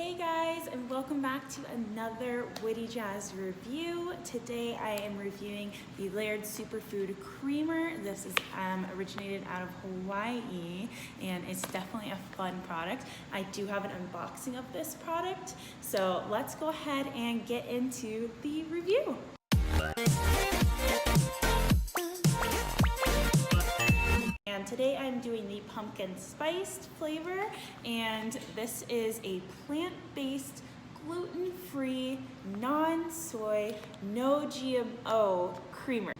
Hey guys, and welcome back to another Witty Jazz review. Today I am reviewing the Laird Superfood Creamer. This is originated out of Hawaii, and it's definitely a fun product. I do have an unboxing of this product, so let's go ahead and get into the review. And today I'm doing the pumpkin spiced flavor, and this is a plant-based, gluten-free, non-soy, no GMO creamer.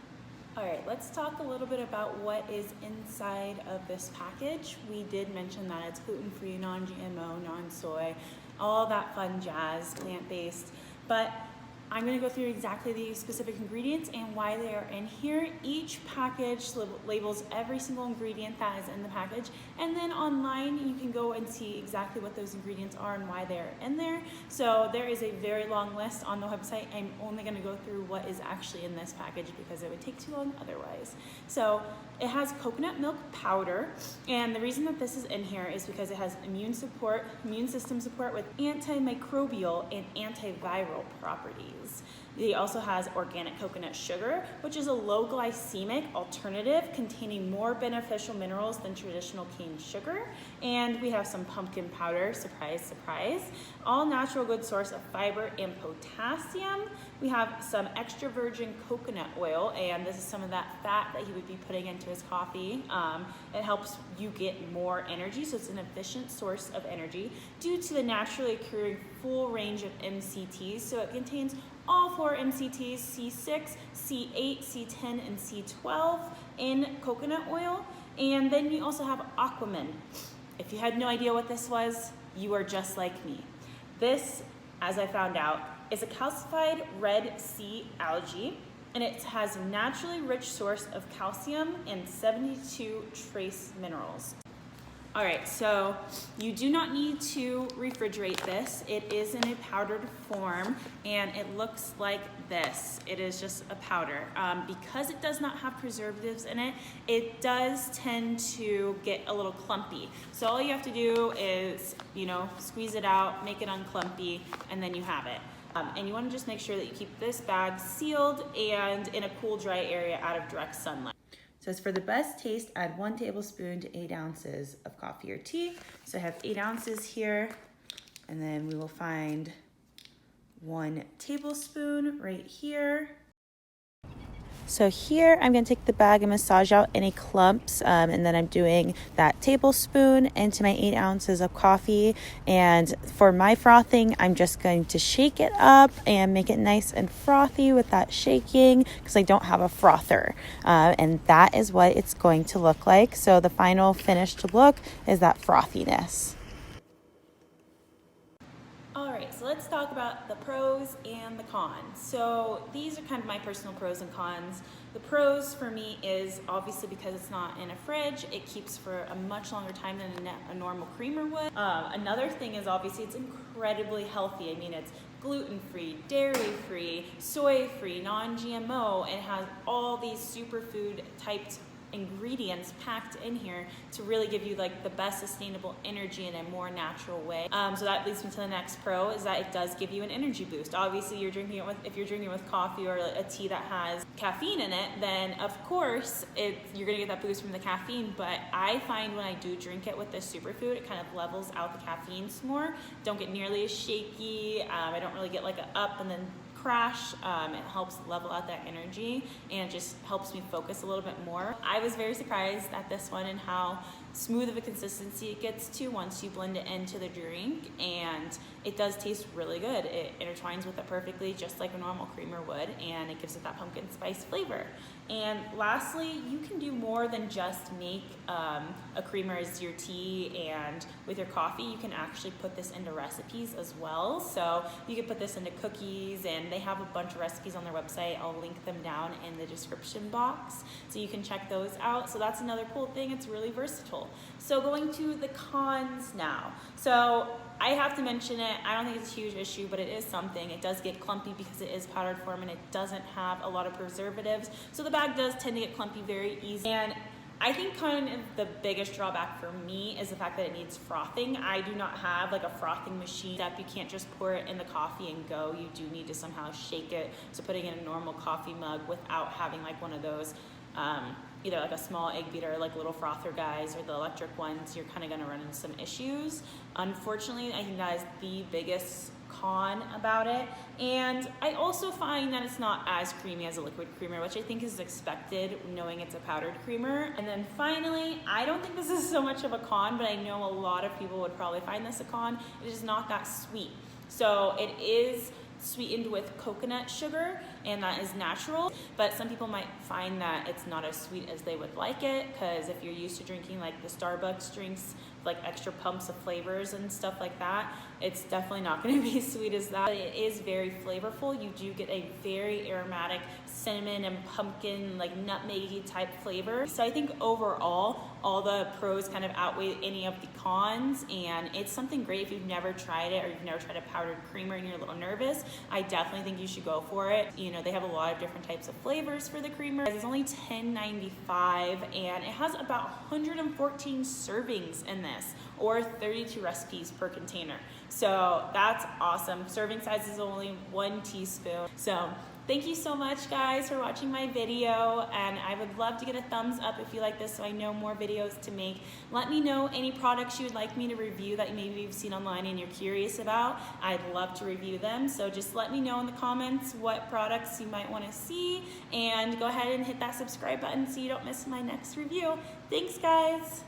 All right, let's talk a little bit about what is inside of this package. We did mention that it's gluten-free, non-GMO, non-soy, all that fun jazz, plant-based, but I'm going to go through exactly the specific ingredients and why they are in here. Each package labels every single ingredient that is in the package, and then online you can go and see exactly what those ingredients are and why they're in there. So there is a very long list on the website. I'm only going to go through what is actually in this package because it would take too long otherwise. So it has coconut milk powder, and the reason that this is in here is because it has immune system support with antimicrobial and antiviral properties. It also has organic coconut sugar, which is a low glycemic alternative containing more beneficial minerals than traditional cane sugar. And we have some pumpkin powder, surprise, surprise. All natural, good source of fiber and potassium. We have some extra virgin coconut oil, and this is some of that fat that he would be putting into his coffee. It helps you get more energy, so it's an efficient source of energy due to the naturally occurring full range of MCTs. So it contains all 4 MCTs, C6, C8, C10, and C12 in coconut oil. And then you also have aquamin. If you had no idea what this was, you are just like me. This, as I found out, is a calcified red sea algae, and it has a naturally rich source of calcium and 72 trace minerals. All right, so you do not need to refrigerate this. It is in a powdered form, and it looks like this. It is just a powder. Because it does not have preservatives in it, it does tend to get a little clumpy. So all you have to do is, squeeze it out, make it unclumpy, and then you have it. And you want to just make sure that you keep this bag sealed and in a cool, dry area out of direct sunlight. So as for the best taste, add 1 tablespoon to 8 ounces of coffee or tea. So I have 8 ounces here, and then we will find 1 tablespoon right here. So here I'm going to take the bag and massage out any clumps, and then I'm doing that tablespoon into my 8 ounces of coffee. And for my frothing, I'm just going to shake it up and make it nice and frothy with that shaking because I don't have a frother. And that is what it's going to look like. So the final finished look is that frothiness. So let's talk about the pros and the cons. So these are kind of my personal pros and cons. The pros for me is obviously because it's not in a fridge, it keeps for a much longer time than a normal creamer would. Another thing is obviously it's incredibly healthy. I mean, it's gluten-free, dairy-free, soy-free, non-GMO, and it has all these superfood typed ingredients packed in here to really give you like the best sustainable energy in a more natural way. So that leads me to the next pro, is that it does give you an energy boost. Obviously if you're drinking it with coffee or a tea that has caffeine in it, then of course you're gonna get that boost from the caffeine. But I find when I do drink it with this superfood, it kind of levels out the caffeine some more. Don't get nearly as shaky. I don't really get like a up and then crash. It helps level out that energy and it just helps me focus a little bit more. I was very surprised at this one and how smooth of a consistency it gets to once you blend it into the drink, and it does taste really good. It intertwines with it perfectly just like a normal creamer would, and it gives it that pumpkin spice flavor. And lastly, you can do more than just make a creamer as your tea, and with your coffee you can actually put this into recipes as well. So you can put this into cookies, and they have a bunch of recipes on their website. I'll link them down in the description box so you can check those out. So that's another cool thing, it's really versatile. So going to the cons now. So I have to mention it. I don't think it's a huge issue, but it is something. It does get clumpy because it is powdered form and it doesn't have a lot of preservatives. So the bag does tend to get clumpy very easy. And I think kind of the biggest drawback for me is the fact that it needs frothing. I do not have like a frothing machine step. You can't just pour it in the coffee and go. You do need to somehow shake it. So putting in a normal coffee mug without having like one of those, either like a small egg beater, like little frother guys, or the electric ones, you're kind of gonna run into some issues. Unfortunately, I think that is the biggest con about it. And I also find that it's not as creamy as a liquid creamer, which I think is expected knowing it's a powdered creamer. And then finally, I don't think this is so much of a con, but I know a lot of people would probably find this a con. It is not that sweet. So it is sweetened with coconut sugar, and that is natural, but some people might find that it's not as sweet as they would like it, because if you're used to drinking like the Starbucks drinks, like extra pumps of flavors and stuff like that, it's definitely not going to be as sweet as that. But it is very flavorful. You do get a very aromatic cinnamon and pumpkin, like nutmeggy type flavor. So I think overall, all the pros kind of outweigh any of the cons, and it's something great. If you've never tried it, or you've never tried a powdered creamer and you're a little nervous, I definitely think you should go for it. You know, they have a lot of different types of flavors for the creamer. It's only $10.95, and it has about 114 servings in this, or 32 recipes per container. So that's awesome. Serving size is only 1 teaspoon. So thank you so much, guys, for watching my video, and I would love to get a thumbs up if you like this so I know more videos to make. Let me know any products you would like me to review that maybe you've seen online and you're curious about. I'd love to review them, so just let me know in the comments what products you might want to see, and go ahead and hit that subscribe button so you don't miss my next review. Thanks, guys.